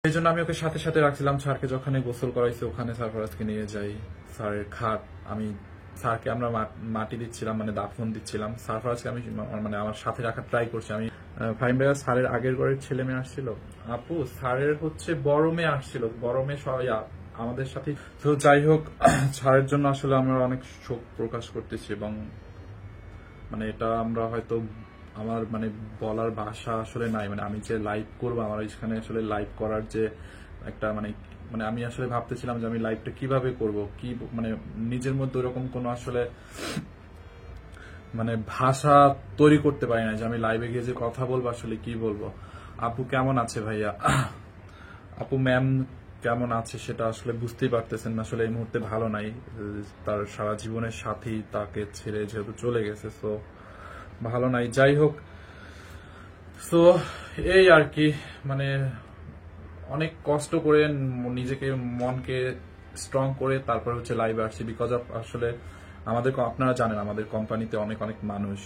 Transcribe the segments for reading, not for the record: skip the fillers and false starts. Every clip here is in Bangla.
এই জন্য আমি ওকে সাথে সাথে রাখছিলাম। স্যারকে যখন গোসল করাইছি ওখানে সারফরাজকে নিয়ে যাই। স্যারের খাট আমি স্যারকে আমরা মাটি দিচ্ছিলাম, মানে দাফন দিচ্ছিলাম। সারফরাজকে আমি মানে আমার সাথে রাখার ট্রাই করছি। আমি ফাহিম ভাইয়া স্যারের আগের ঘরের ছেলে মেয়ে আসছিল। আপু স্যারের হচ্ছে বড় মেয়ে আসছিল, বড় মেয়ে সবাই আমাদের সাথে। তো যাই হোক, স্যারের জন্য আসলে আমরা অনেক শোক প্রকাশ করতেছি এবং মানে এটা আমরা হয়তো আমার মানে বলার ভাষা আসলে নাই। মানে আমি যে লাইভ করবো, আমার এখানে আসলে লাইভ করার যে একটা মানে মানে আমি আসলে ভাবতেছিলাম যে আমি লাইভটা কিভাবে করব, কি মানে নিজের মধ্যে ওরকম কোনো আসলে মানে ভাষা তৈরি করতে পারি না যে আমি লাইভে গিয়ে যে কথা বলবো আসলে কি বলবো। আপু কেমন আছে ভাইয়া? আপু ম্যাম কেমন আছে সেটা আসলে বুঝতেই পারতেছেন না, আসলে এই মুহূর্তে ভালো নাই। তার সারা জীবনের সাথী তাকে ছেড়ে যেহেতু চলে গেছে, তো ভালো নাই। যাই হোক, তো এই আর কি, মানে অনেক কষ্ট করে নিজেকে মনকে স্ট্রং করে তারপর হচ্ছে লাইভে আসছি। বিকজ অফ আসলে আমাদের আপনারা জানেন আমাদের কোম্পানিতে অনেক অনেক মানুষ,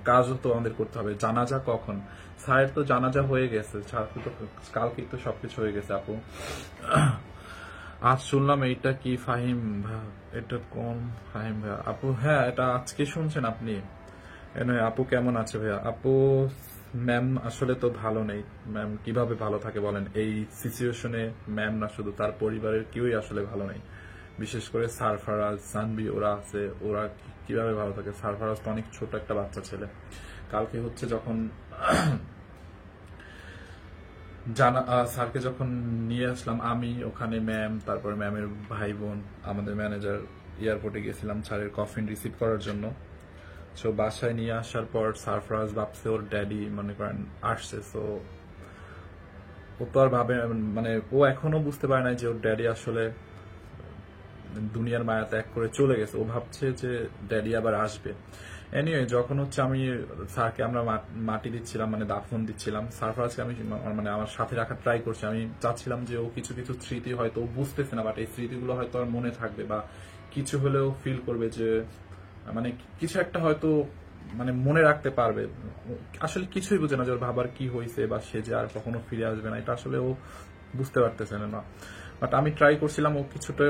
কাজও তো আমাদের করতে হবে। জানাজা কখন? স্যারের তো জানাজা হয়ে গেছে, কালকে তো সবকিছু হয়ে গেছে। আপু আজ শুনলাম এইটা কি ফাহিম ভাই? এটা কোন ফাহিম ভাই? আপু হ্যাঁ, এটা আজকে শুনছেন আপনি? আপু কেমন আছে ভাইয়া? আপু ম্যাম আসলে তো ভালো নেই। ম্যাম কিভাবে ভালো থাকে বলেন? এই সিচুয়েশনে ম্যাম না, শুধু তার পরিবারের কেউই আসলে ভালো নেই। বিশেষ করে সারফারাজ, সানবি ওরা আছে, ওরা কিভাবে ভালো থাকে? সারফারাজ তো অনেক ছোট একটা বাচ্চা ছেলে। কালকে হচ্ছে যখন স্যারকে যখন নিয়ে আসলাম আমি, ওখানে ম্যাম, তারপর ম্যামের ভাই বোন, আমাদের ম্যানেজার, এয়ারপোর্টে গেছিলাম স্যারের কফিন রিসিভ করার জন্য। সো বাসায় নিয়ে আসার পর সারফরাজ ভাবছে ওর ড্যাডি মনে করেন আসছে। সো ও তো আর ভাবে, মানে ও এখনো বুঝতে পারে না যে ওর ড্যাডি আসলে দুনিয়ার মায়া ত্যাগ করে চলে গেছে। ও ভাবছে যে ড্যাডি আবার আসবে। এনিওয়ে, যখন হচ্ছে আমি স্যারকে আমরা মাটি দিচ্ছিলাম, মানে দাফন দিচ্ছিলাম, সারফরাজকে আমি মানে আমার সাথে রাখার ট্রাই করছি। আমি চাচ্ছিলাম যে ও কিছু কিছু স্মৃতি হয়তো ও বুঝতেছে না, বাট এই স্মৃতিগুলো হয়তো আর মনে থাকবে বা কিছু হলেও ফিল করবে যে মানে কিছু একটা হয়তো মানে মনে রাখতে পারবে। আসলে কিছুই বুঝে না যে ওর ভাবার কি হয়েছে বা সে যে আর কখনো ফিরে আসবে না, এটা আসলে ও বুঝতে পারতেছে না। বাট আমি ট্রাই করছিলাম ও কিছুটা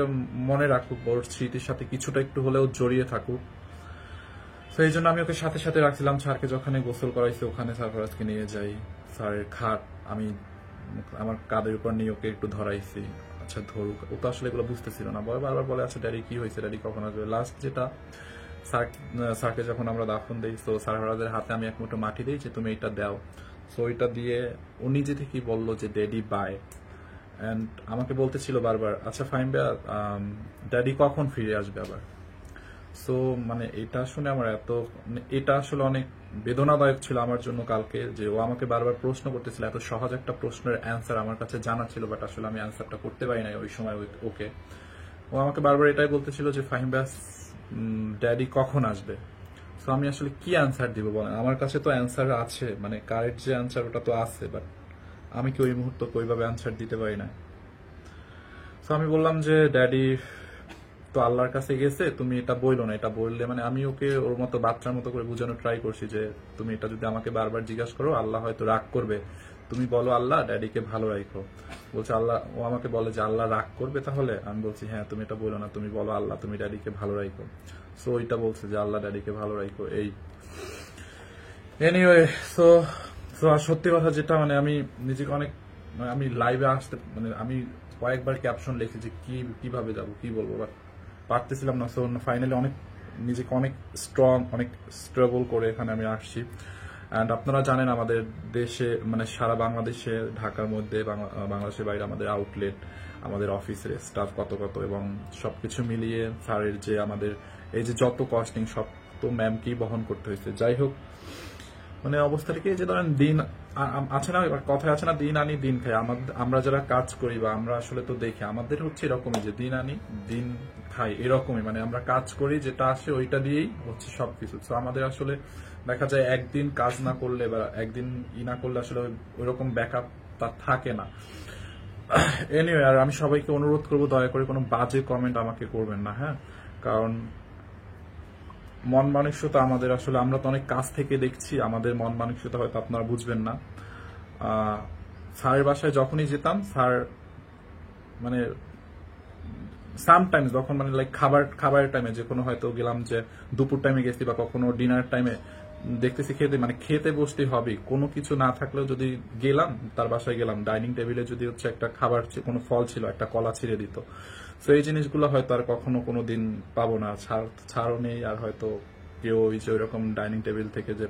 মনে রাখুক, ওর স্মৃতির সাথে কিছুটা একটু হলেও জড়িয়ে থাকুক। তো এই জন্য আমি ওকে সাথে সাথে রাখছিলাম। স্যারকে যখন গোসল করাইছি ওখানে সারফরাজকে নিয়ে যাই। স্যারের খাট আমি আমার কাঁধের উপর নিয়ে ওকে একটু ধরাইছি। আচ্ছা ধরুক, ও তো আসলে এগুলো বুঝতেছিল না, বারবার বলে আচ্ছা ড্যাডি কি হয়েছে, ড্যাডি কখন আসবে। লাস্ট যেটা স্যারকে যখন আমরা দাফন দিই, তো সারফরাজের হাতে আমি এক মুঠো মাটি দিই যে তুমি এটা দাও। সো এটা দিয়ে ও নিজে থেকেই বললো যে ড্যাডি বাই। অ্যান্ড আমাকে বলতেছিল বারবার আচ্ছা ফাহিম ভাইয়া, ড্যাডি কখন ফিরে আসবে আবার। সো মানে এটা শুনে আমার এটা আসলে অনেক বেদনাদায়ক ছিল আমার জন্য কালকে, যে ও আমাকে বারবার প্রশ্ন করতেছিল। এত সহজ একটা প্রশ্নের অ্যান্সার আমার কাছে জানা ছিল, বাট আসলে আমি অ্যান্সারটা করতে পারি নাই ওই সময় ওকে। ও আমাকে বারবার এটাই বলতেছিল যে ফাহিম ভাই ড্যাডি কখন আসবে। সো আমি আসলে কি অ্যান্সার দিব বলেন? আমার কাছে তো অ্যান্সার আছে, মানে কারেক্ট যে অ্যান্সার ওটা তো আছে, বাট আমি কি ওই মুহূর্তে ওইভাবে অ্যান্সার দিতে পারি না। তো আমি বললাম যে ড্যাডি তো আল্লাহর কাছে গেছে, তুমি এটা বইলো না। এটা বললে মানে আমি ওকে ওর মতো বাচ্চার মতো করে বোঝানোর ট্রাই করছি যে তুমি এটা যদি আমাকে বারবার জিজ্ঞাসা করো আল্লাহ হয়তো রাগ করবে, তুমি বলো আল্লাহ ড্যাডিকে ভালো রাখো। বলছে আল্লাহ, ও আমাকে বলে যে আল্লাহ রাগ করবে তাহলে। আমি বলছি হ্যাঁ, তুমি এটা বলো না, তুমি বলো আল্লাহ তুমি ড্যাডিকে ভালো রাখো। সো ওইটা বলছে যে আল্লাহ ড্যাডিকে ভালো রাখো। এই এনিওয়ে, সো সো সত্যি কথা যেটা, মানে আমি নিজেকে অনেক মানে আমি লাইভে আসতে মানে আমি কয়েকবার ক্যাপশন লিখেছি যে কিভাবে যাব, কি বলবো, বাট পারতেছিলাম না। সো ফাইনালি অনেক নিজেকে অনেক স্ট্রং, অনেক স্ট্রাগল করে এখানে আমি আসছি। অ্যান্ড আপনারা জানেন আমাদের দেশে মানে সারা বাংলাদেশে, ঢাকার মধ্যে, বাংলাদেশের বাইরে আমাদের আউটলেট, আমাদের অফিসের স্টাফ কত কত, এবং সবকিছু মিলিয়ে স্যারের যে আমাদের এই যে যত কস্টিং সব তো ম্যামকেই বহন করতে হয়েছে। যাই হোক, মানে অবস্থাটা কি যে ধরেন দিন আছে না, কথায় আছে না, দিন আনি দিন খাই। আমরা যারা কাজ করি বা আমরা আসলে তো দেখি আমাদের হচ্ছে এরকমই যে দিন আনি দিন খাই, এরকমই। মানে আমরা কাজ করি, যেটা আসে ওইটা দিয়েই হচ্ছে সবকিছু। তো আমাদের আসলে দেখা যায় একদিন কাজ না করলে বা একদিন না করলে আসলে ওইরকম ব্যাকআপ তার থাকে না। এনিওয়ে, আর আমি সবাইকে অনুরোধ করবো দয়া করে কোনো বাজে কমেন্ট আমাকে করবেন না, হ্যাঁ। কারণ মন মানসিকতা আমাদের আসলে, আমরা তো অনেক কাছ থেকে দেখছি, আমাদের মন মানসিকতা হয়তো আপনারা বুঝবেন না। স্যারের বাসায় যখনই যেতাম, স্যার মানে সামটাইমস যখন মানে লাইক খাবারের টাইমে যে কোনো হয়তো গেলাম, যে দুপুর টাইমে গেছি বা কখনো ডিনার টাইমে দেখতেছি খেতে, মানে খেতে বসতে হবে, কোনো কিছু না থাকলেও যদি গেলাম তার বাসায় গেলাম, ডাইনিং টেবিলে যদি হচ্ছে একটা খাবার কোনো ফল ছিল, একটা কলা ছিঁড়ে দিত। তো এই জিনিসগুলো হয়তো আর কখনো কোনো দিন পাবো না, ছাড়ও নেই। আর হয়তো কেউ ওই যে ওইরকম ডাইনিং টেবিল থেকে যে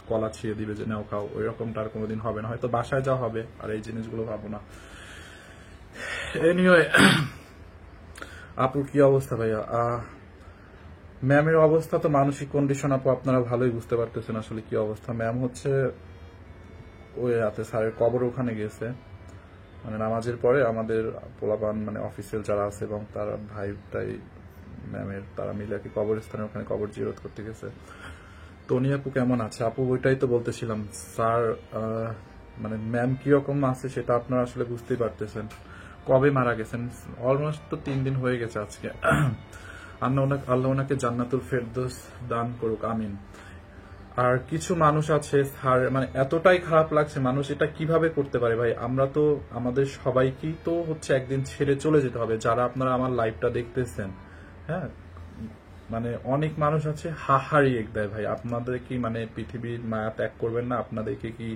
কলা ছিঁড়ে দিবে যে নাও খাও, ওই রকমটা আর কোনোদিন হবে না, হয়তো বাসায় যাওয়া হবে আর এই জিনিসগুলো পাবো না। এনিওয়ে, আপুর কি অবস্থা ভাইয়া? ম্যামের অবস্থা তো মানসিক কন্ডিশন আপু আপনারা ভালোই বুঝতে পারতেছেন আসলে কি অবস্থা। ম্যাম হচ্ছে ওই রাতে স্যারের কবর ওখানে গেছে, মানে নামাজের পরে আমাদের পোলাপান মানে অফিসিয়াল যারা আছে এবং তারা ভাইটাই ম্যামের, তারা মিলে আর কি কবরস্থানে ওখানে কবর জিরত করতে গেছে। টনি আপু কেমন আছে? আপু ওইটাই তো বলতেছিলাম স্যার, মানে ম্যাম কিরকম আছে সেটা আপনারা আসলে বুঝতেই পারতেছেন। কবে মারা গেছেন? অলমোস্ট তো 3 দিন হয়ে গেছে আজকে। আল্লাহ ওনাকে জান্নাতুল ফেরদৌস দান করুক, আমিন। আর কিছু মানুষ আছে স্যার, মানে এতটাই খারাপ লাগছে, মানুষ এটা কিভাবে করতে পারে ভাই? আমরা তো আমাদের সবাইকেই তো হচ্ছে একদিন ছেড়ে চলে যেতে হবে, যারা আপনারা আমার লাইভটা দেখতেছেন। হ্যাঁ, মানে অনেক মানুষ আছে হাহারিয়ে দেয় ভাই। আপনাদের কি মানে পৃথিবীর মায়া ত্যাগ করবেন না? আপনাদেরকে কি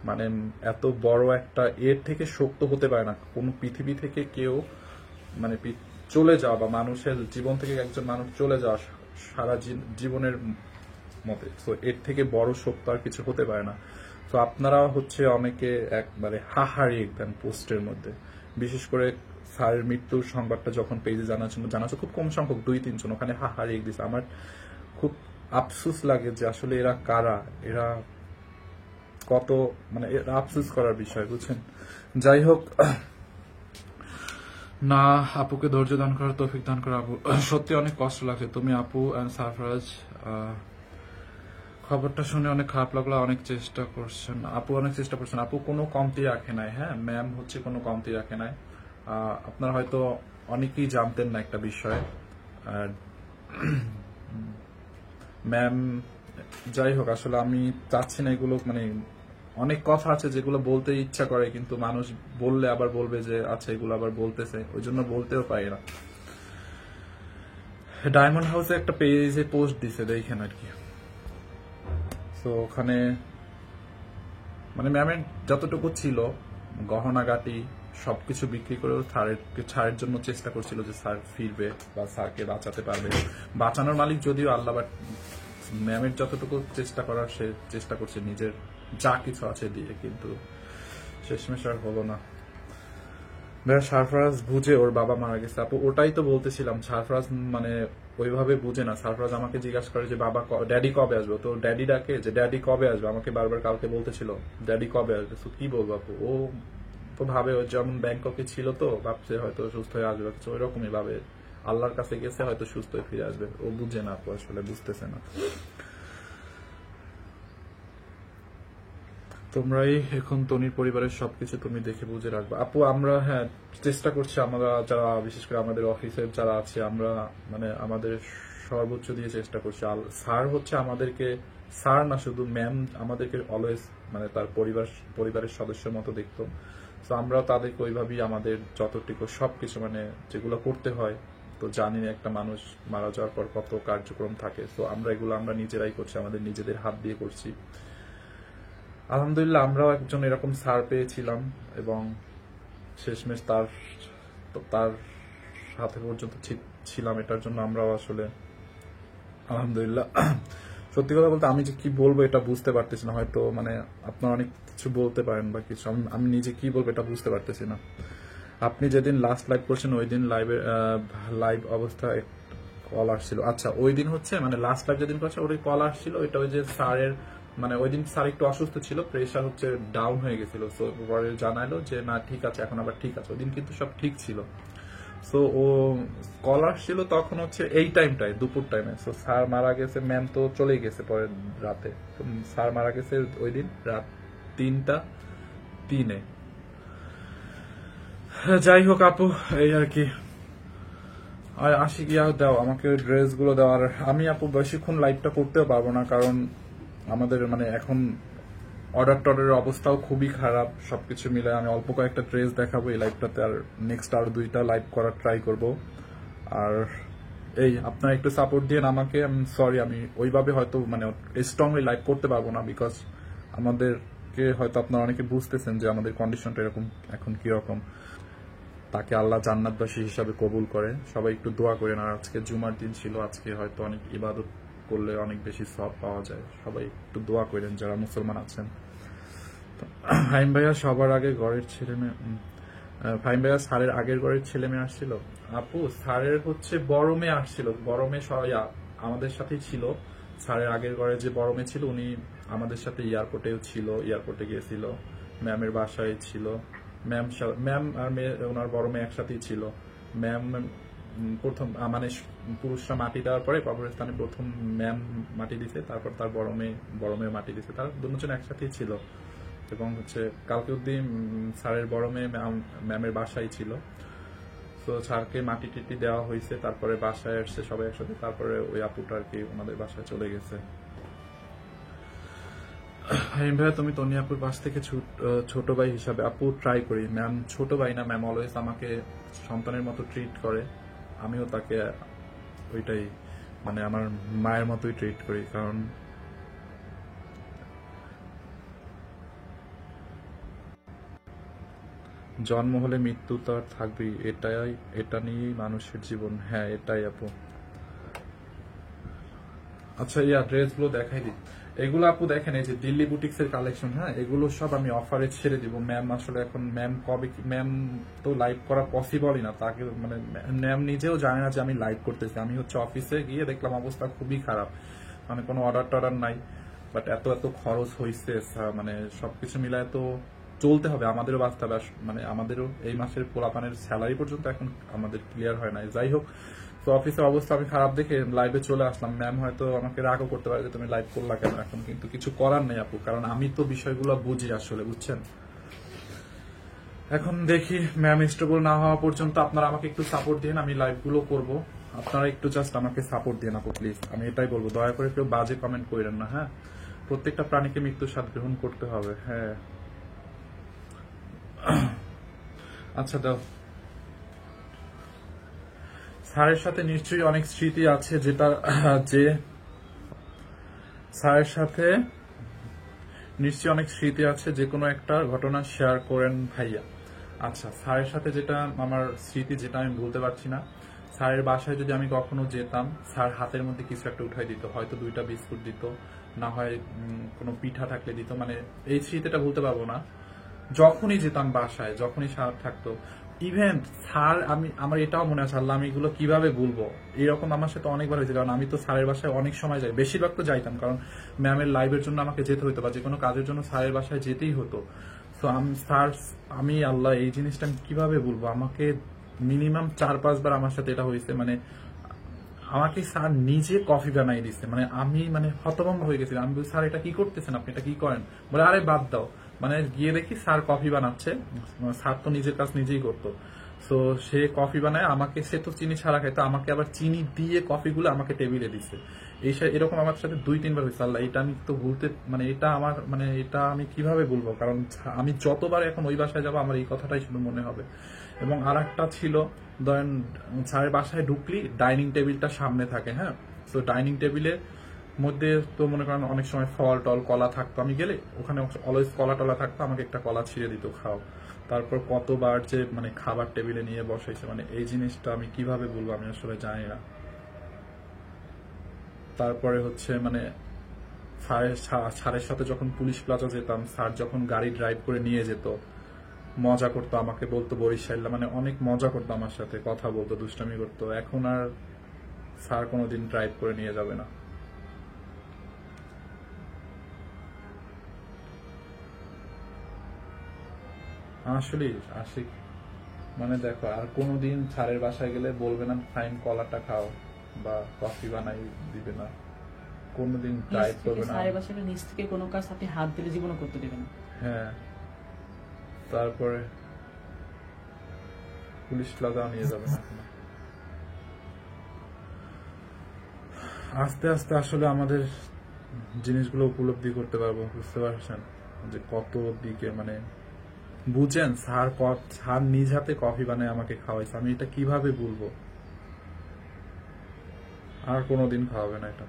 মানে এত বড় একটা এর থেকে শক্ত হতে পারে না কোন পৃথিবী থেকে কেউ, মানে চলে যাওয়া বা মানুষের জীবন থেকে একজন মানুষ চলে যাওয়া সারা জীবনের মতে, তো এর থেকে বড় শক্ত আর কিছু হতে পারে না। তো আপনারা হচ্ছে অনেকে একবারে হাহারিয়ে দেন পোস্টের মধ্যে, বিশেষ করে স্যারের মৃত্যুর সংবাদটা যখন পেজে জানাচ্ছে খুব কম সংখ্যক 2-3 জন ওখানে হাহারিয়ে দিচ্ছে। আমার খুব আফসোস লাগে যে আসলে এরা কারা, এরা কত মানে আফসোস করার বিষয়, বুঝছেন? যাই হোক, না আপুকে ধৈর্য দান করার তৌফিক দান করা। আপু সত্যি অনেক কষ্ট লাগছে। তুমি আপু অ্যান্ড সারফরাজ খবরটা শুনে অনেক খারাপ লাগলো। অনেক চেষ্টা করছেন আপু, অনেক চেষ্টা করছেন আপু, কোনো কমতি রাখে নাই। হ্যাঁ, ম্যাম হচ্ছে কোনো কমতি রাখে নাই। আপনারা হয়তো অনেকেই জানতেন না একটা বিষয়। ম্যাম, যাই হোক, আসলে আমি চাচ্ছি না এগুলো, মানে অনেক কথা আছে যেগুলো বলতে ইচ্ছা করে, কিন্তু মানুষ বললে আবার বলবে যে আচ্ছা এগুলো আবার বলতেছে, ওই জন্য বলতেও পারি না। ডায়মন্ড হাউসে একটা পেজে পোস্ট দিছে দেখেন আর কি। তো ওখানে মানে ম্যামের যতটুকু ছিল গহনাগাটি সবকিছু বিক্রি করেও ছাড়ের জন্য চেষ্টা করছিল যে স্যার ফিরবে বা স্যারকে বাঁচাতে পারবে। বাঁচানোর মালিক যদিও আল্লাহ, বাট ম্যামের যতটুকু চেষ্টা করার সে চেষ্টা করছে নিজের যা কিছু আছে দিয়ে, কিন্তু শেষমেশ আর হলো না। ভাইয়া সারফরাজ বুঝে ওর বাবা মারা গেছে? আপু ওটাই তো বলতেছিলাম, সারফরাজ মানে ওইভাবে বুঝে না। সারফরাজ আমাকে জিজ্ঞাসা করে যে বাবা ড্যাডি কবে আসবে, তো ড্যাডি ডাকে যে ড্যাডি কবে আসবে, আমাকে বারবার কালকে বলতেছিল ড্যাডি কবে আসবে। তো কি বলবো আপু, ও তো ভাবে ও যেমন ব্যাংককে ছিল তো ভাবছে হয়তো সুস্থ হয়ে আসবে, ওই রকমই ভাবে আল্লাহর কাছে গেছে হয়তো সুস্থ হয়ে ফিরে আসবে। ও বুঝে না আপু, আসলে বুঝতেছে না। তোমরাই এখন তনির পরিবারের সবকিছু তুমি দেখে বুঝে রাখবে আপু। আমরা হ্যাঁ চেষ্টা করছি, আমরা যারা বিশেষ করে আমাদের অফিসের যারা আছে, আমরা মানে আমাদের সর্বোচ্চ দিয়ে চেষ্টা করছি। স্যার হচ্ছে আমাদেরকে, স্যার না শুধু ম্যাম আমাদেরকে অলওয়েজ মানে তার পরিবারের সদস্যের মতো দেখতো। তো আমরা তাদেরকে ওইভাবেই আমাদের যতটুকু সবকিছু মানে যেগুলো করতে হয়, তো জানি একটা মানুষ মারা যাওয়ার পর কত কার্যক্রম থাকে, তো আমরা এগুলো আমরা নিজেরাই করছি, আমাদের নিজেদের হাত দিয়ে করছি। আলহামদুলিল্লাহ আমরাও একজন এরকম স্যার পেয়েছিলাম এবং শেষমেশ তার সাথে পর্যন্ত ছিলাম, এটার জন্য আমরাও আসলে আলহামদুলিল্লাহ। সত্যি কথা বলতে আমি যে কি বলবো এটা বুঝতে পারতেছি না, হয়তো মানে আপনারা অনেক কিছু বলতে পারেন বা কিছু, আমি নিজে কি বলবো এটা বুঝতে পারতেছি না। আপনি যেদিন লাস্ট লাইভ করছেন ওই দিন লাইভ অবস্থায় কল আসছিল? আচ্ছা, ওই দিন হচ্ছে মানে লাস্ট লাইভ যেদিন করছে ওই কল আসছিল, ওইটা ওই যে স্যারের মানে ওই দিন স্যার একটু অসুস্থ ছিল, প্রেশার হচ্ছে ডাউন হয়ে গেছিল। সো পরে জানাইলো যে না ঠিক আছে, এখন আবার ঠিক আছে। ওই দিন কিন্তু সব ঠিক ছিল। সো ও কল আসছিল তখন হচ্ছে এই টাইমটায় দুপুর টাইমে। সো স্যার মারা গেছে, ম্যাম তো চলেই গেছে পরের রাতে। তো স্যার মারা গেছে ওই দিন রাত 3:03। যাই হোক আপু, এই আর কি। আর আসি কি দাও আমাকে ড্রেস গুলো দেওয়ার। আমি আপু বেশিক্ষণ লাইভটা করতেও পারবো না, কারণ আমাদের মানে এখন অর্ডার টর্ডারের অবস্থাও খুবই খারাপ। সবকিছু মিলে আমি অল্প কয়েকটা ড্রেস দেখাবো এই লাইভটাতে, আর নেক্সট আর 2টা লাইভ করার ট্রাই করব। আর এই আপনারা একটু সাপোর্ট দিয়ে আমাকে। আমি সরি, আমি ওইভাবে হয়তো মানে স্ট্রংলি লাইভ করতে পারবো না, বিকজ আমাদেরকে হয়তো আপনারা অনেকে বুঝতেছেন যে আমাদের কন্ডিশনটা এরকম এখন কিরকম। তাকে আল্লাহ জান্নাতবাসী হিসাবে কবুল করে। সবাই একটু দোয়া করেন। আর আজকে জুমার দিন ছিল, আজকে হয়তো অনেক ইবাদত করলে অনেক বেশি সওয়াব পাওয়া যায়। সবাই একটু দোয়া করেন যারা মুসলমান আছেন। ফাহিম ভাইয়া সবার আগে ঘরের ছেলে মেয়ে, ফাহিম ভাইয়া স্যারের আগের ঘরের ছেলে মেয়ে আসছিল। আপু স্যারের হচ্ছে বড় মেয়ে আসছিল, বড় মেয়ে সবাই আমাদের সাথেই ছিল। স্যারের আগের ঘরে যে বড় মেয়ে ছিল উনি আমাদের সাথে এয়ারপোর্টেও ছিল, এয়ারপোর্টে গিয়েছিল, ম্যামের বাসায় ছিল। ম্যাম আর মেয়ে ওনার বড় মেয়ে একসাথেই ছিল। ম্যাম প্রথম মানে পুরুষরা মাটি দেওয়ার পরে কবরস্থানে প্রথম ম্যাম মাটি দিছে, তারপর তার বড় মেয়ে মাটি দিছে। তারা দুজন একসাথেই ছিল। এবং হচ্ছে কালকে অব্দি স্যারের বড় মেয়ে ম্যামের বাসায় ছিল। তো স্যারকে মাটি টিটি দেওয়া হয়েছে, তারপরে বাসায় আসছে সবাই একসাথে, তারপরে ওই আপুটা আর কি ওনাদের বাসায় চলে গেছে। ভাইয়া তুমি তনি আপুর পাশ থেকে ছোট ভাই হিসাবে, আপু ট্রাই করি ম্যাম। ছোট ভাই না, ম্যাম অলওয়েজ আমাকে সন্তানের মতো ট্রিট করে, আমিও তাকে ওইটাই মানে আমার মায়ের মতোই ট্রিট করি। কারণ জন্ম হলে মৃত্যু তো আর থাকবেই, এটা নিয়েই মানুষের জীবন। হ্যাঁ এটাই আপু। আচ্ছা ড্রেসগুলো দেখাই দিই। এগুলো আপু দেখেন, এই যে দিল্লি বুটিক্স এর কালেকশন। হ্যাঁ এগুলো সব আমি অফারে ছেড়ে দিব। ম্যাম আসলে এখন ম্যাম তো লাইভ করা পসিবলই না, তাকে মানে ম্যাম নিজেও জানে না যে আমি লাইভ করতেছি। আমি হচ্ছে অফিসে গিয়ে দেখলাম অবস্থা খুবই খারাপ, মানে কোনো অর্ডার টর্ডার নাই। বাট এত খরচ হয়েছে, মানে সবকিছু মিলায় তো চলতে হবে, আমাদেরও বাঁচতে হবে। মানে আমাদেরও এই মাসের পোলাপানের স্যালারি পর্যন্ত এখন আমাদের ক্লিয়ার হয় নাই। যাই হোক, তো অফিসের অবস্থা আমি খারাপ দেখে লাইভে চলে আসলাম। ম্যাম হয়তো আমাকে রাগও করতে পারে যে তুমি লাইভ করলা কেন, এখন কিন্তু কিছু করার নেই আপু, কারণ আমি তো বিষয়গুলো বুঝি আসলে, বুঝছেন। এখন দেখি ম্যাম স্টেবল না হওয়া পর্যন্ত আপনারা আমাকে একটু সাপোর্ট দিন, আমি লাইভগুলো করব। আপনারা একটু জাস্ট আমাকে সাপোর্ট দিন আপু প্লিজ, আমি এটাই বলবো। দয়া করে কেউ বাজে কমেন্ট করেন না। হ্যাঁ প্রত্যেকটা প্রাণীকে মৃত্যুর স্বাদ গ্রহণ করতে হবে। হ্যাঁ আচ্ছা দাও। স্যারের সাথে নিশ্চয়ই অনেক স্মৃতি আছে, যেটা যে স্যারের সাথে নিশ্চয়ই অনেক স্মৃতি আছে, যে কোনো একটা ঘটনা শেয়ার করেন ভাইয়া। আচ্ছা স্যারের সাথে যেটা আমার স্মৃতি, যেটা আমি ভুলতে পারছি না, স্যারের বাসায় যদি আমি কখনো যেতাম, স্যার হাতের মধ্যে কিছু একটা উঠাই দিত, হয়তো 2টা বিস্কুট দিত, না হয় কোনো পিঠা থাকলে দিত। মানে এই স্মৃতিটা ভুলতে পারবো না। যখনই যেতাম বাসায়, যখনই স্যার থাকতো, ইভেন স্যার আমার এটাও মনে আছে, আল্লাহ আমি এগুলো কিভাবে ভুলবো, এরকম আমার সাথে অনেকবার হয়েছে। কারণ আমি তো স্যারের বাসায় অনেক সময় যাই, বেশিরভাগ তো যাইতাম, কারণ ম্যামের লাইভের জন্য আমাকে যেতে হতো, বা যে কোনো কাজের জন্য স্যারের বাসায় যেতেই হতো। তো আমি আল্লাহ এই জিনিসটা আমি কিভাবে বলবো, আমাকে মিনিমাম 4-5 বার আমার সাথে এটা হয়েছে। মানে আমাকে স্যার নিজে কফি বানাই দিচ্ছে, মানে আমি মানে হতভম্ব হয়ে গেছিলাম। আমি বলি স্যার এটা কি করতেছেন আপনি, এটা কি করেন? বলে আরে বাদ দাও। মানে গিয়ে দেখি স্যার কফি বানাচ্ছে, স্যার তো নিজের কাজ নিজেই করতো। তো সে কফি বানায় আমাকে, সে তো চিনি ছাড়া খাইতো, আমাকে আবার চিনি দিয়ে কফিগুলো আমাকে টেবিলে দিছে। এরকম আমার সাথে 2-3 বার হয়েছে। আল্লাহ এটা আমি তো ভুলতে, মানে এটা আমার মানে এটা আমি কিভাবে বলবো, কারণ আমি যতবার এখন ওই বাসায় যাবো আমার এই কথাটাই শুধু মনে হবে। এবং আর একটা ছিল, ধরেন স্যারের বাসায় ঢুকলি ডাইনিং টেবিলটা সামনে থাকে। হ্যাঁ তো ডাইনিং টেবিলের মধ্যে তো মনে করেন অনেক সময় ফল টল কলা থাকতো, আমি গেলে ওখানে অলওয়েজ কলা টলা থাকতো, আমাকে একটা কলা ছিঁড়ে দিত, খাও। তারপর কতবার যে মানে খাবার টেবিলে নিয়ে বসাইছে, মানে এই জিনিসটা আমি কিভাবে বলবো আমি আসলে জানি না। তারপরে হচ্ছে মানে স্যারের সাথে যখন পুলিশ প্লাজা যেতাম, স্যার যখন গাড়ি ড্রাইভ করে নিয়ে যেত, মজা করতো, আমাকে বলতো বরিশাল, মানে অনেক মজা করতো আমার সাথে, কথা বলতো, দুষ্টামি করতো। এখন আর স্যার কোনোদিন ড্রাইভ করে নিয়ে যাবে না। আসলে আশিক মানে দেখো, আর কোনোদিন স্যারের বাসায় গেলে বলবে না ফাইন কলাটা খাও বা কফি বানাই দিবে না, কোনোদিন ড্রাইভ করবে না। স্যারের বাসায় নিচ থেকে কোনো কাজ আপনি হাত দিলে জীবনও করতে দেবেন। হ্যাঁ তারপরে পুলিশ প্লাজাও নিয়ে যাবে না। আস্তে আস্তে আসলে আমাদের জিনিসগুলো উপলব্ধি করতে পারবো, বুঝতে পারছেন। যে কত দিকে মানে বুঝেন, স্যার নিজ হাতে কফি বানায় আমাকে খাওয়াইছে, আমি এটা কিভাবে বলবো? আর কোনোদিন খাওয়াবে না এটা।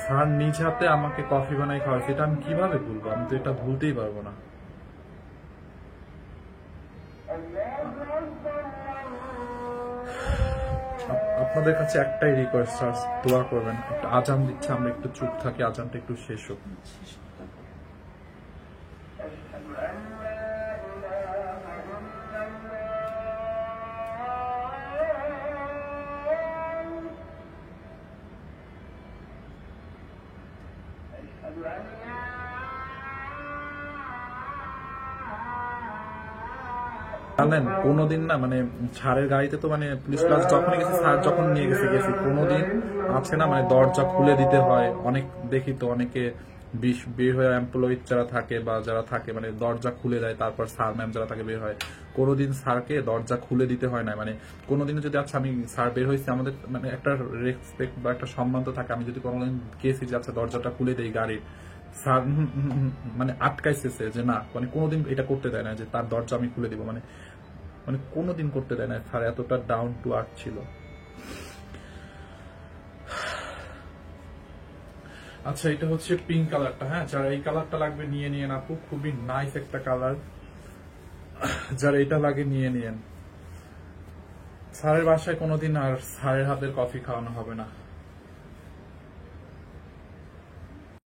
স্যার নিজ হাতে আমাকে কফি বানাই খাওয়াইছে, এটা আমি কিভাবে ভুলবো? আমি তো এটা ভুলতেই পারবো না। আপনাদের কাছে একটাই রিকোয়েস্ট, স্যার দোয়া করবেন। একটা আজান দিচ্ছে, আমরা একটু চুপ থাকি, আজানটা একটু শেষ হোক। জানেন কোনোদিন না মানে স্যারের গাড়িতে তো মানে পুলিশ প্লাস যখনই গেছে, স্যার যখন নিয়ে গেছি কোনোদিন আছে না মানে দরজা খুলে দিতে হয়। অনেক দেখি তো অনেকে বের হয়ে এমপ্লয়ি যারা থাকে বা যারা থাকে মানে দরজা খুলে দেয়, তারপর স্যার ম্যাম যারা থাকে বের হয়। কোনোদিন স্যারকে দরজা খুলে দিতে হয় না। মানে কোনোদিন যদি আচ্ছা আমি স্যার বের হয়েছি, আমাদের মানে একটা রেসপেক্ট বা একটা সম্মান তো থাকে। আমি যদি কোনোদিন গেছি যে আচ্ছা দরজাটা খুলে দেই গাড়ির, স্যার মানে আটকাইছে যে না, মানে কোনোদিন এটা করতে দেয় না যে তার দরজা আমি খুলে দিব, মানে মানে কোনোদিন করতে দেয় না। স্যার এতটা ডাউন টু আর্থ ছিল। আচ্ছা এটা হচ্ছে পিঙ্ক কালারটা, হ্যাঁ যারা এই কালারটা লাগবে নিয়ে নিয়েন আপু, খুবই নাইস একটা কালার। যারা এটা লাগে নিয়ে নিয়েন। স্যারের বাসায় কোনোদিন আর স্যারের হাতের কফি খাওয়ানো হবে না।